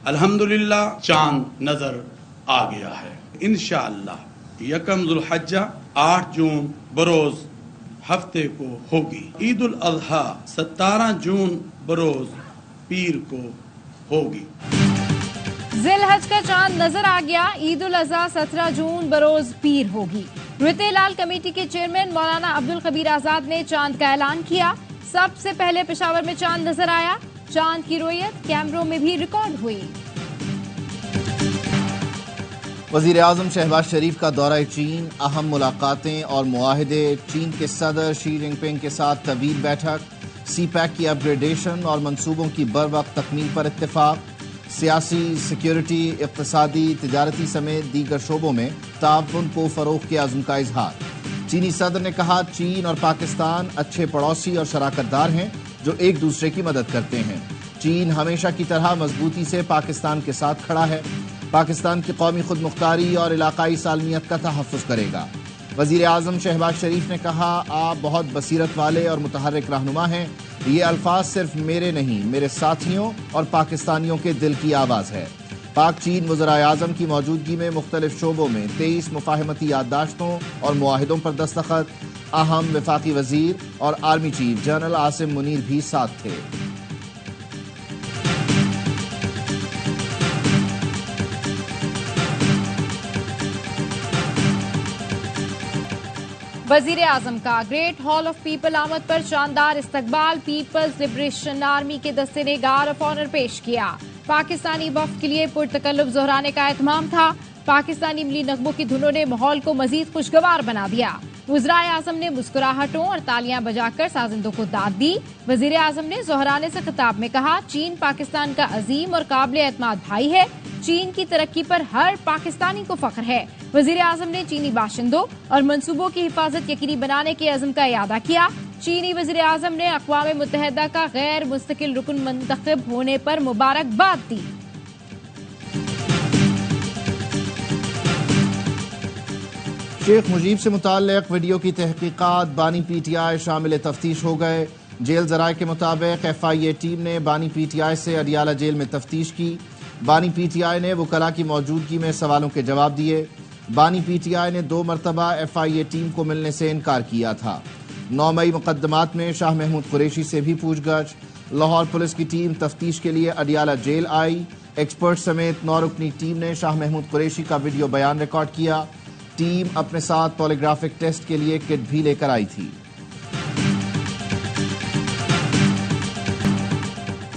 अल्हम्दुलिल्लाह चांद नजर आ गया है। इंशाअल्लाह यकम जुल्हज्जा 8 जून बरोज हफ्ते को होगी। ईद उल अज़हा 17 जून बरोज पीर को होगी। जिलहज का चांद नजर आ गया। ईद उल अज़हा 17 जून बरोज पीर होगी। रुते लाल कमेटी के चेयरमैन मौलाना अब्दुल कबीर आजाद ने चांद का ऐलान किया। सबसे पहले पेशावर में चांद नजर आया। चांद की रोयत कैमरों में भी रिकॉर्ड हुई। वजीर आजम शहबाज शरीफ का दौरा चीन, अहम मुलाकातें और मुआहदे। चीन के सदर शी जिनपिंग के साथ तवील बैठक। सी पैक की अपग्रेडेशन और मंसूबों की बर वक्त तकमील पर इत्तेफाक। सियासी, सिक्योरिटी, इक्तिसादी, तिजारती समेत दीगर शोबों में ताउन को फरोग के आज़म का इजहार। चीनी सदर ने कहा, चीन और पाकिस्तान अच्छे पड़ोसी और शराकतदार हैं जो एक दूसरे की मदद करते हैं। चीन हमेशा की तरह मजबूती से पाकिस्तान के साथ खड़ा है। पाकिस्तान की कौमी खुद मुख्तारी और इलाकाई सालमियत का तहफ़्फ़ुज़ करेगा। वज़ीर आज़म शहबाज शरीफ ने कहा, आप बहुत बसीरत वाले और मुतहर्रिक रहनुमा हैं। ये अल्फाज सिर्फ मेरे नहीं, मेरे साथियों और पाकिस्तानियों के दिल की आवाज़ है। पाक चीन वज़राए आज़म की मौजूदगी में मुख्तलिफ शोबों में 23 मुफाहमती याददाश्तों और मुआहिदों पर दस्तखत। अहम वफाकी वज़ीर और army chief general Asim Munir भी साथ थे। वजीर आजम का ग्रेट हॉल ऑफ पीपल आमद पर शानदार इस्तकबाल। पीपल्स लिबरेशन आर्मी के दस्ते ने गार्ड ऑफ ऑनर पेश किया। पाकिस्तानी वफ्द के लिए पुरतकल्लुफ दोहराने का एहतमाम था। पाकिस्तानी मिली नगमों की धुनों ने माहौल को मजीद खुशगवार बना दिया। वज़राए आज़म ने मुस्कुराहटों और तालियां बजाकर साजिंदों को दाद दी। वजीर आज़म ने जोहराने से खिताब में कहा, चीन पाकिस्तान का अजीम और काबिल एतमाद भाई है। चीन की तरक्की पर हर पाकिस्तानी को फख्र है। वजीर आज़म ने चीनी बाशिंदों और मंसूबों की हिफाजत यकीनी बनाने के अज़्म का इयादा किया। चीनी वजीर आज़म ने अक़वाम मुत्तहिदा का गैर मुस्तकिल रुकन मुंतखब होने पर मुबारकबाद दी। शेख मुजीब से मुताल्लिक़ वीडियो की तहकीकात बानी PTI शामिल तफ्तीश हो गए। जेल जराए के मुताबिक FIA टीम ने बानी PTI से अडियाला जेल में तफ्तीश की। बानी PTI ने वकला की मौजूदगी में सवालों के जवाब दिए। बानी PTI ने 2 मरतबा FIA टीम को मिलने से इनकार किया था। 9 मई मुकदमात में शाह महमूद कुरैशी से भी पूछगछ। लाहौर पुलिस की टीम तफ्तीश के लिए अडियाला जेल आई। एक्सपर्ट समेत 9 रुकनी टीम ने शाह महमूद कुरैशी का वीडियो बयान रिकॉर्ड किया। टीम अपने साथ पॉलीग्राफिक टेस्ट के लिए किट भी लेकर आई थी।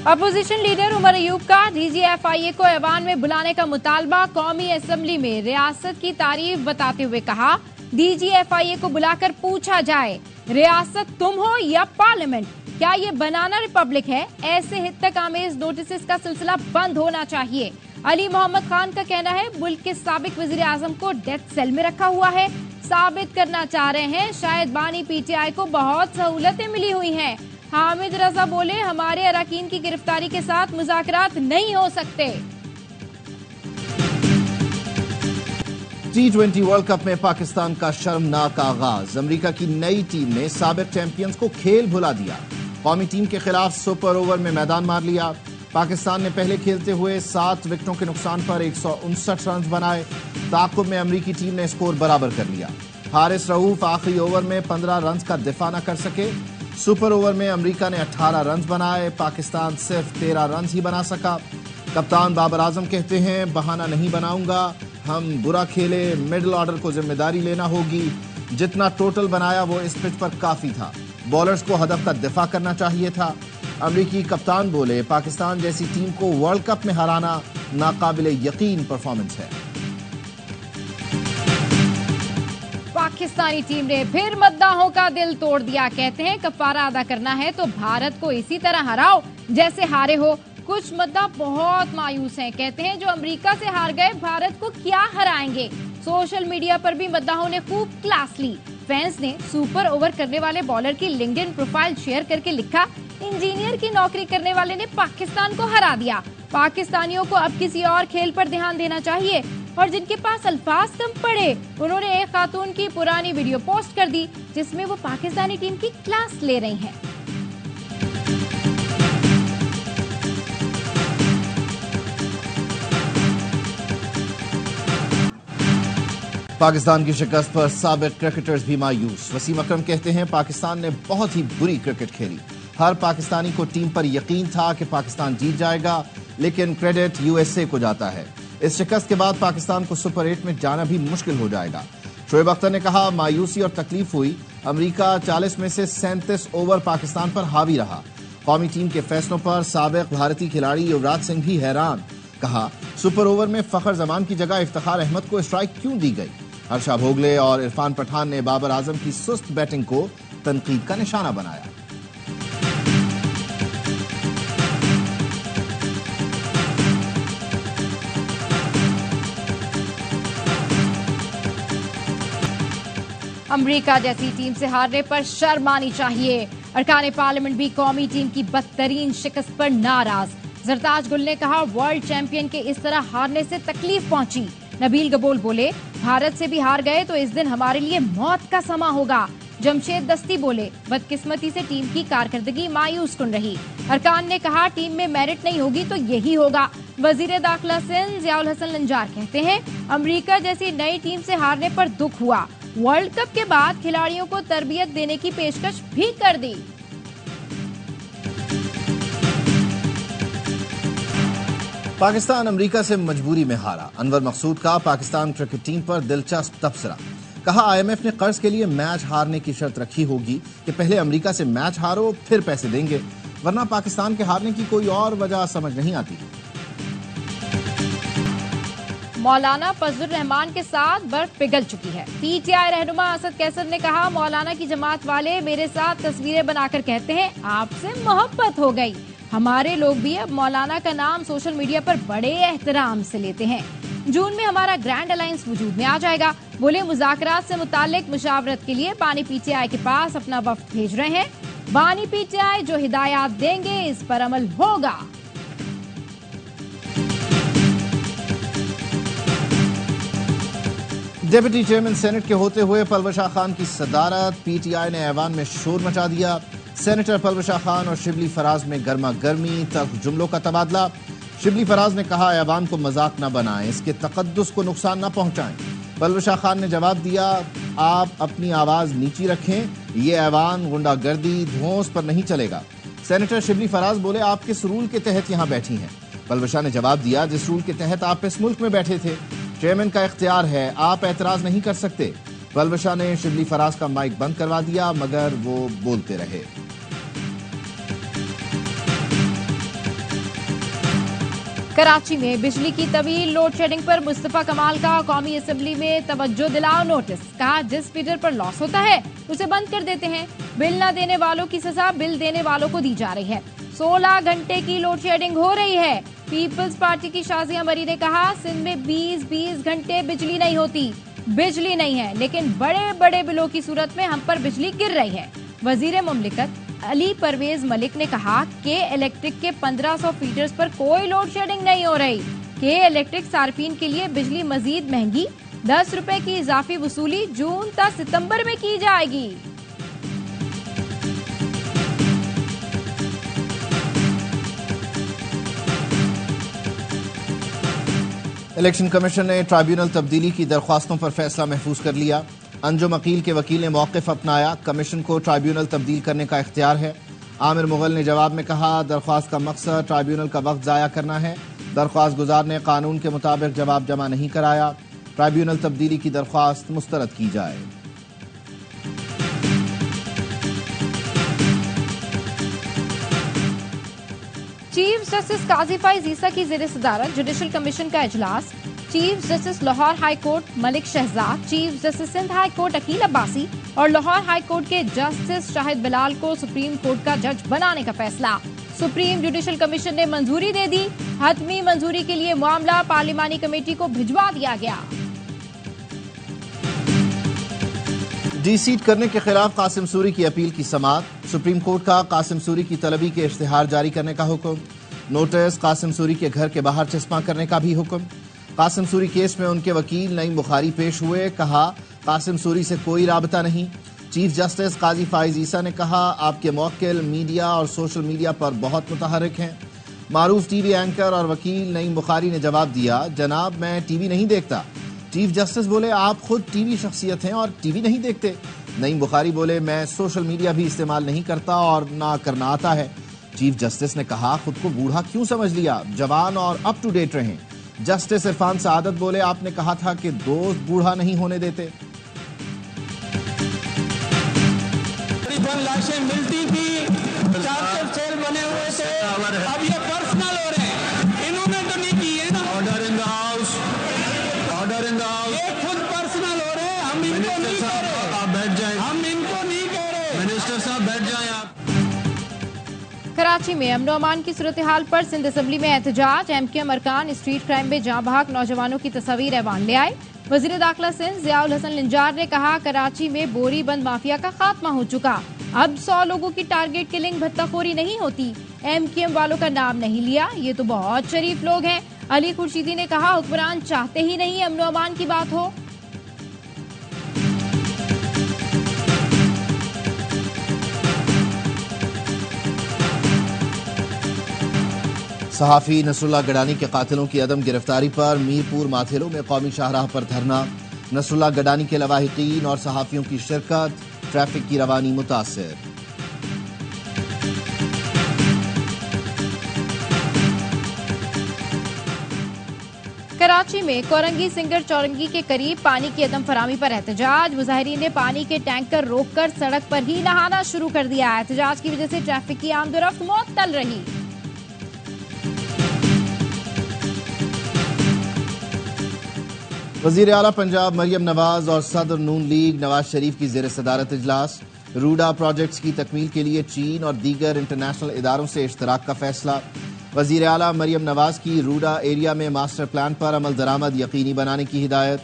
अपोजिशन लीडर उमर अयूब का DGFIA को ऐवान में बुलाने का मुतालबा। कौमी असेंबली में रियासत की तारीफ बताते हुए कहा, DGFIA को बुलाकर पूछा जाए, रियासत तुम हो या पार्लियामेंट? क्या ये बनाना रिपब्लिक है? ऐसे हित्तक आमेज नोटिस का सिलसिला बंद होना चाहिए। अली मोहम्मद खान का कहना है, मुल्क के साबिक वजीर आजम को डेथ सेल में रखा हुआ है। साबित करना चाह रहे हैं शायद बानी PTI को बहुत सहूलतें मिली हुई हैं। हामिद रजा बोले, हमारे अरकान की गिरफ्तारी के साथ मुज़ाकरात नहीं हो सकते। T20 वर्ल्ड कप में पाकिस्तान का शर्मनाक आगाज। अमेरिका की नई टीम ने साबिक चैंपियंस को खेल भुला दिया। कौमी टीम के खिलाफ सुपर ओवर में मैदान मार लिया। पाकिस्तान ने पहले खेलते हुए 7 विकेटों के नुकसान पर 159 रन बनाए। ताक़ुब में अमेरिकी टीम ने स्कोर बराबर कर लिया। हारिस रऊफ आखिरी ओवर में 15 रन का दिफा न कर सके। सुपर ओवर में अमेरिका ने 18 रन बनाए। पाकिस्तान सिर्फ 13 रन ही बना सका। कप्तान बाबर आजम कहते हैं, बहाना नहीं बनाऊंगा, हम बुरा खेले, मिडिल ऑर्डर को जिम्मेदारी लेना होगी। जितना टोटल बनाया वो इस पिच पर काफी था। बॉलर्स को हदफ का दिफा करना चाहिए था। अमेरिकी कप्तान बोले, पाकिस्तान जैसी टीम को वर्ल्ड कप में हराना नाकाबिले यकीन परफॉर्मेंस है। पाकिस्तानी टीम ने फिर मद्दाहों का दिल तोड़ दिया। कहते हैं, कफारा अदा करना है तो भारत को इसी तरह हराओ जैसे हारे हो। कुछ मद्दाह बहुत मायूस हैं। कहते हैं, जो अमेरिका से हार गए भारत को क्या हराएंगे। सोशल मीडिया पर भी मद्दाहों ने खूब क्लास ली। फैंस ने सुपर ओवर करने वाले बॉलर की लिंक्डइन प्रोफाइल शेयर करके लिखा, इंजीनियर की नौकरी करने वाले ने पाकिस्तान को हरा दिया। पाकिस्तानियों को अब किसी और खेल पर ध्यान देना चाहिए। और जिनके पास अल्फाज कम पड़े, उन्होंने एक खातून की पुरानी वीडियो पोस्ट कर दी जिसमें वो पाकिस्तानी टीम की क्लास ले रही हैं। पाकिस्तान की शिकस्त पर साबिक क्रिकेटर्स भी मायूस। वसीम अकरम कहते हैं पाकिस्तान ने बहुत ही बुरी क्रिकेट खेली। हर पाकिस्तानी को टीम पर यकीन था कि पाकिस्तान जीत जाएगा, लेकिन क्रेडिट यूएसए को जाता है। इस शिकस्त के बाद पाकिस्तान को सुपर 8 में जाना भी मुश्किल हो जाएगा। शोएब अख्तर ने कहा मायूसी और तकलीफ हुई। अमेरिका 40 में से 37 ओवर पाकिस्तान पर हावी रहा। कौमी टीम के फैसलों पर साबिक भारतीय खिलाड़ी युवराज सिंह भी हैरान। कहा सुपर ओवर में फखर जमान की जगह इफ्तिखार अहमद को स्ट्राइक क्यों दी गई। हर्षा भोगले और इरफान पठान ने बाबर आजम की सुस्त बैटिंग को तनकीद का निशाना बनाया। अमेरिका जैसी टीम से हारने पर शर्म आनी चाहिए। अरकान पार्लियामेंट भी कौमी टीम की बदतरीन शिकस्त पर नाराज। जरताज गुल ने कहा वर्ल्ड चैंपियन के इस तरह हारने से तकलीफ पहुंची। नबील गबोल बोले भारत से भी हार गए तो इस दिन हमारे लिए मौत का समा होगा। जमशेद दस्ती बोले बदकिस्मती से टीम की कारकर्दगी मायूस कुन रही। अरकान ने कहा टीम में मेरिट नहीं होगी तो यही होगा। वजीर दाखिला सिंध ज़ियाउल हसन लंजार कहते हैं अमेरिका जैसी नई टीम से हारने पर दुख हुआ। वर्ल्ड कप के बाद खिलाड़ियों को तरबियत देने की पेशकश भी कर दी। पाकिस्तान अमेरिका से मजबूरी में हारा। अनवर मकसूद का पाकिस्तान क्रिकेट टीम पर दिलचस्प तबसरा। कहा आईएमएफ ने कर्ज के लिए मैच हारने की शर्त रखी होगी कि पहले अमेरिका से मैच हारो फिर पैसे देंगे, वरना पाकिस्तान के हारने की कोई और वजह समझ नहीं आती। मौलाना फजलुर रहमान के साथ बर्फ पिघल चुकी है। पीटीआई रहनुमा असद कैसर ने कहा मौलाना की जमात वाले मेरे साथ तस्वीरें बनाकर कहते हैं आपसे मोहब्बत हो गई। हमारे लोग भी अब मौलाना का नाम सोशल मीडिया पर बड़े एहतराम से लेते हैं। जून में हमारा ग्रैंड अलायंस वजूद में आ जाएगा। बोले मुज़ाकरात से मुतालिक मुशावरत के लिए बानी पीटीआई के पास अपना वफ्द भेज रहे हैं। बानी पीटीआई जो हिदायत देंगे इस पर अमल होगा। डिप्टी चेयरमैन सेनेट के होते हुए पलवशा खान की सदारत। पीटीआई ने ऐवान में शोर मचा दिया। सेनेटर पलवशा खान और शिबली फराज में गर्मा गर्मी तक जुमलों का तबादला। शिबली फराज ने कहा ऐवान को मजाक न बनाएं, इसके तकद्दुस को नुकसान न पहुंचाएं। पलवशा खान ने जवाब दिया आप अपनी आवाज नीची रखें, ये ऐवान गुंडागर्दी धौंस पर नहीं चलेगा। सेनेटर शिबली फराज बोले आप किस रूल के तहत यहाँ बैठी हैं। पलवशा ने जवाब दिया जिस रूल के तहत आप इस मुल्क में बैठे थे। चेयरमैन का इख्तियार है, आप एतराज नहीं कर सकते। पलवशा ने शिबली फराज का माइक बंद करवा दिया मगर वो बोलते रहे। कराची में बिजली की तवील लोड शेडिंग पर मुस्तफा कमाल का कौमी असेंबली में तवज्जो दिलाओ नोटिस। कहा जिस फीडर पर लॉस होता है उसे बंद कर देते हैं। बिल न देने वालों की सजा बिल देने वालों को दी जा रही है। 16 घंटे की लोड शेडिंग हो रही है। पीपल्स पार्टी की शाजिया मरी ने कहा सिंध में 20-20 घंटे बिजली नहीं होती। बिजली नहीं है लेकिन बड़े बड़े बिलों की सूरत में हम पर बिजली गिर रही है। वजीर मुमलिकत अली परवेज मलिक ने कहा के इलेक्ट्रिक के 1500 फीडर्स पर कोई लोड शेडिंग नहीं हो रही। के इलेक्ट्रिक सार्फिन के लिए बिजली मजीद महंगी 10 रुपए की इजाफी वसूली जून तक सितंबर में की जाएगी। इलेक्शन कमीशन ने ट्राइब्यूनल तब्दीली की दरख्वास्तों पर फैसला महफूज कर लिया। अंजुम अकील के वकील ने मौक़िफ़ अपनाया। कमीशन को ट्राइब्यूनल तब्दील करने का इख्तियार है। आमिर मुगल ने जवाब में कहा दरख्वास्त का मकसद ट्राइब्यूनल का वक्त ज़ाया करना है। दरख्वास्त गुजार ने कानून के मुताबिक जवाब जमा नहीं कराया। ट्राइब्यूनल तब्दीली की दरख्वास्त मुस्तरद की जाए। चीफ जस्टिस काजी फाइज ईसा की ज़ेर सदारत जुडिशल कमीशन का इजलास। Chief justice Lahore high court Malik Shahzad, chief justice Sindh high court Akeel Abbasi और लाहौर हाई कोर्ट के जस्टिस शाहिद बिलाल को सुप्रीम कोर्ट का जज बनाने का फैसला। सुप्रीम जुडिशल कमीशन ने मंजूरी दे दी। हतमी मंजूरी के लिए मामला पार्लिमानी कमेटी को भिजवा दिया गया। डी-सीट करने के खिलाफ कासिम सूरी की अपील की समाअत। सुप्रीम कोर्ट का कासिम सूरी की तलबी के इश्तिहार जारी करने का हुक्म। नोटिस कासिम सूरी के घर के बाहर चस्पा करने का भी हुक्म। कासिम सूरी केस में उनके वकील नईम बुखारी पेश हुए। कहा कासिम सूरी से कोई राबता नहीं। चीफ जस्टिस काजी फाइज ईसा ने कहा आपके मौक्किल मीडिया और सोशल मीडिया पर बहुत मुतहर्रिक हैं। मारूफ टीवी एंकर और वकील नईम बुखारी ने जवाब दिया जनाब मैं टीवी नहीं देखता। चीफ जस्टिस बोले आप खुद टीवी शख्सियत हैं और टीवी नहीं देखते। नईम बुखारी बोले मैं सोशल मीडिया भी इस्तेमाल नहीं करता और ना करना आता है। चीफ जस्टिस ने कहा खुद को बूढ़ा क्यों समझ लिया, जवान और अप टू डेट रहें। जस्टिस इरफान सआदत बोले आपने कहा था कि दोस्त बूढ़ा नहीं होने देते। लाशें मिलती थी, 4 सेल बने हुए थे, अब ये पर्सनल हो रहे हैं। इन्होंने तो नहीं की है ना। Order in the house, order in the house. ये खुद पर्सनल हो रहे हैं, हम इनको नहीं कह रहे। आप बैठ जाएं, हम इनको नहीं कह रहे। मिनिस्टर साहब बैठ जाएं आप। कराची में अमन अमान की सूरत हाल पर सिंध असेंबली में एहतजाज। एमक्यूएम अरकान स्ट्रीट क्राइम में जाँ बहक नौजवानों की तस्वीर ऐवान ले आए। वजीर दाखिला सिंध ज़ियाउल हसन लिंजार ने कहा कराची में बोरी बंद माफिया का खात्मा हो चुका, अब 100 लोगों की टारगेट किलिंग भत्ताखोरी नहीं होती। एमक्यूएम वालों का नाम नहीं लिया, ये तो बहुत शरीफ लोग हैं। अली खुर्शीदी ने कहा हुक्मरान चाहते ही नहीं अमन अमान की बात हो। सहाफी नसरुल्लाह गडानी के कातिलों की अदम गिरफ्तारी पर मीरपुर माथेलो में कौमी शाहराह पर धरना। नसरुल्लाह गडानी के लवाहिकीन और सहाफियों की शिरकत, ट्रैफिक की रवानी मुतासिर। कराची में कोरंगी सिंगर चौरंगी के करीब पानी की अदम फरामी पर एहतजाज। मुजाहिरीन ने पानी के टैंकर रोककर सड़क पर ही नहाना शुरू कर दिया। एहतजाज की वजह से ट्रैफिक की आमदोरफ्त मुअत्तल रही। वजीर आला पंजाब मरियम नवाज और सदर नून लीग नवाज शरीफ की जेर सदारत इजलास। रूडा प्रोजेक्ट्स की तकमील के लिए चीन और दीगर इंटरनेशनल इदारों से इश्तराक का फैसला। वजीर आला मरियम नवाज की रूडा एरिया में मास्टर प्लान पर अमल दरामद यकीनी बनाने की हिदायत।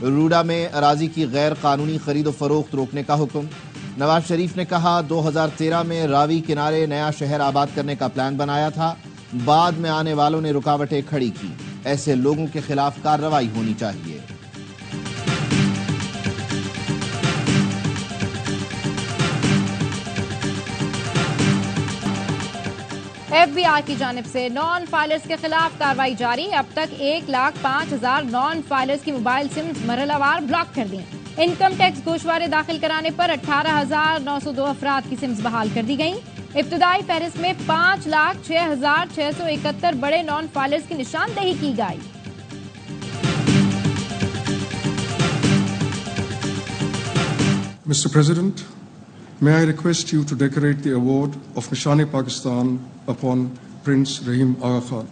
रूडा में अराजी की गैर कानूनी खरीदो फरोख्त रोकने का हुक्म। नवाज शरीफ ने कहा 2013 में रावी किनारे नया शहर आबाद करने का प्लान बनाया था, बाद में आने वालों ने रुकावटें खड़ी की, ऐसे लोगों के खिलाफ कार्रवाई होनी चाहिए। FBI की जानिब से नॉन फाइलर्स के खिलाफ कार्रवाई जारी। अब तक 1,05,000 नॉन फाइलर्स की मोबाइल सिम्स मरहलावार ब्लॉक कर दी। इनकम टैक्स गोशवारे दाखिल कराने पर 18,902 अफराद की सिम्स बहाल कर दी गई। इब्तदाई फहरिस्त में 5,06,671 बड़े नॉन फाइलर्स की निशानदेही की गई। Mr. President, may I request you to decorate the award of Nishan-e-Pakistan upon Prince Rahim Aga Khan.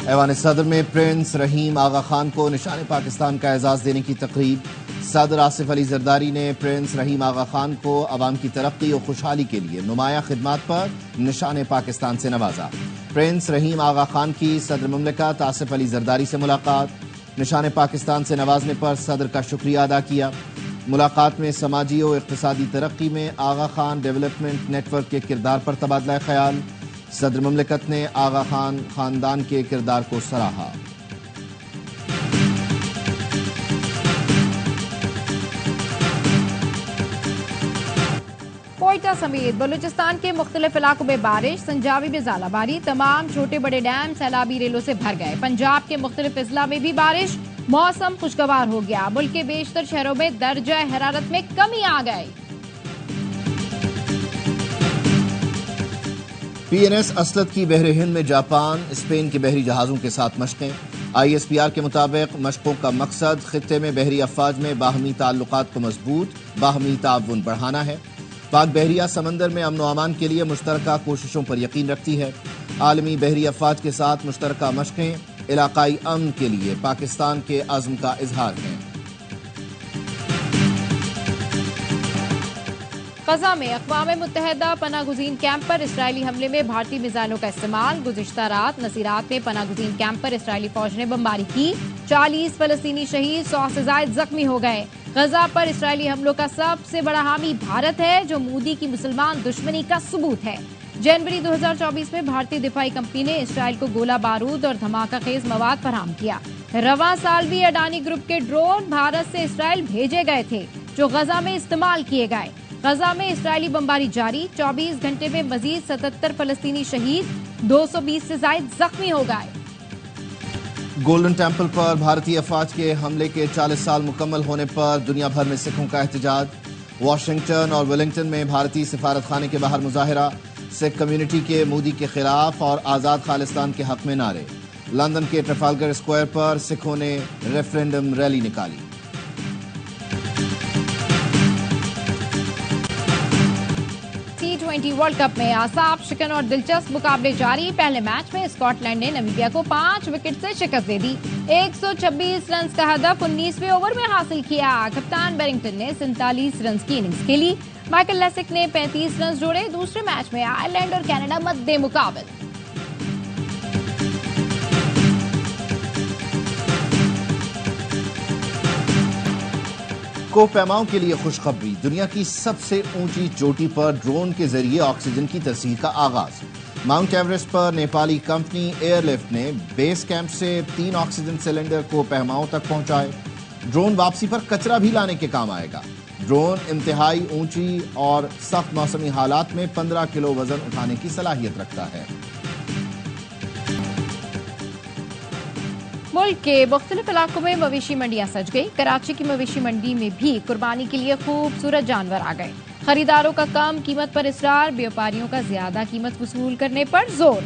ऐवान सदर में प्रिंस रहीम आगा खान को निशान पाकिस्तान का एजाज देने की तकरीब। सदर आसिफ अली जरदारी ने प्रिंस रहीम आगा खान को अवाम की तरक्की और खुशहाली के लिए नुमाया खिदमात पर निशान पाकिस्तान से नवाजा। प्रिंस रहीम आगा खान की सदर मुमलिकत आसिफ अली जरदारी से मुलाकात। निशान पाकिस्तान से नवाजने पर सदर का शुक्रिया अदा किया। मुलाकात में समाजी और इक़्तिसादी तरक्की में आगा खान डेवलपमेंट नेटवर्क के किरदार पर तबादला ख्याल। सदर मुमलिकत ने आगा खान खानदान के किरदार को सराहा। कोयटा समेत बलूचिस्तान के मुख्तलिफ इलाकों में बारिश। संजावी में ज़ालाबारी, तमाम छोटे बड़े डैम सैलाबी रेलों से भर गए। पंजाब के मुख्तलिफ अजला में भी बारिश। मौसम खुशगवार हो गया। मुल्क के बेशतर शहरों में दर्जा हरारत में कमी आ गई। PNS असलत की बहरे हिंद में जापान स्पेन के बहरी जहाजों के साथ मशकें। ISPR के मुताबिक मशकों का मकसद खित्ते में बहरी अफवाज में बाहमी ताल्लुकात को मजबूत बाहमी ताउन बढ़ाना है। पाक बहरिया समंदर में अमन अमान के लिए मुश्तरका कोशिशों पर यकीन रखती है। आलमी बहरी अफवाज के साथ मुश्तरका मशकें इलाकाई अमन के लिए पाकिस्तान के अज़्म का इजहार है। गजा में अक़वाम मुत्तहिदा पनागुज़ीन कैंप पर इसराइली हमले में भारतीय मिसाइलों का इस्तेमाल। गुज़िश्ता रात नसीरात में पनागुज़ीन कैंप पर इसराइली फौज ने बमबारी की। 40 फलस्तीनी शहीद, 100 से ज़ायद जख्मी हो गए। गजा पर इसराइली हमलों का सबसे बड़ा हामी भारत है, जो मोदी की मुसलमान दुश्मनी का सबूत है। जनवरी 2024 में भारतीय दिफाई कंपनी ने इसराइल को गोला बारूद और धमाका खेज मवाद फराहम किया। रवां साल भी अडानी ग्रुप के ड्रोन भारत से इसराइल भेजे गए थे, जो गजा में इस्तेमाल किए गए। गजा में इस्राएली बमबारी जारी, 24 घंटे में मजीद 77 फलस्तीनी शहीद, 220 से ज्यादा जख्मी हो गए। गोल्डन टेम्पल पर भारतीय अफवाज के हमले के 40 साल मुकम्मल होने पर दुनिया भर में सिखों का एहतजाज। वाशिंगटन और वेलिंगटन में भारतीय सिफारत खाने के बाहर मुजाहिरा, सिख कम्युनिटी के मोदी के खिलाफ और आज़ाद खालिस्तान के हक में नारे। लंदन के ट्रफालगर स्क्वायर पर सिखों ने रेफरेंडम रैली निकाली। T20 वर्ल्ड कप में आसाब शिकन और दिलचस्प मुकाबले जारी। पहले मैच में स्कॉटलैंड ने नामीबिया को 5 विकेट से शिकस्त दे दी। 126 रन का हदफ 19वें ओवर में हासिल किया। कप्तान बेरिंगटन ने 47 रन की इनिंग्स खेली। माइकल लेसिक ने 35 रन जोड़े। दूसरे मैच में आयरलैंड और कनाडा मद्दे मुकाबल। कोहपैमाओं के लिए खुशखबरी, दुनिया की सबसे ऊंची चोटी पर ड्रोन के जरिए ऑक्सीजन की तस्हीर का आगाज। माउंट एवरेस्ट पर नेपाली कंपनी एयरलिफ्ट ने बेस कैंप से 3 ऑक्सीजन सिलेंडर कोहपैमाओं तक पहुंचाए। ड्रोन वापसी पर कचरा भी लाने के काम आएगा। ड्रोन इंतहाई ऊंची और सख्त मौसमी हालात में 15 किलो वजन उठाने की सलाहियत रखता है। मुल्क के मुख्तलिफ इलाकों में मवेशी मंडियां सज गई। कराची की मवेशी मंडी में भी कुर्बानी के लिए खूबसूरत जानवर आ गए। खरीदारों का कम कीमत पर इसरार, व्यापारियों का ज्यादा कीमत वसूल करने पर जोर।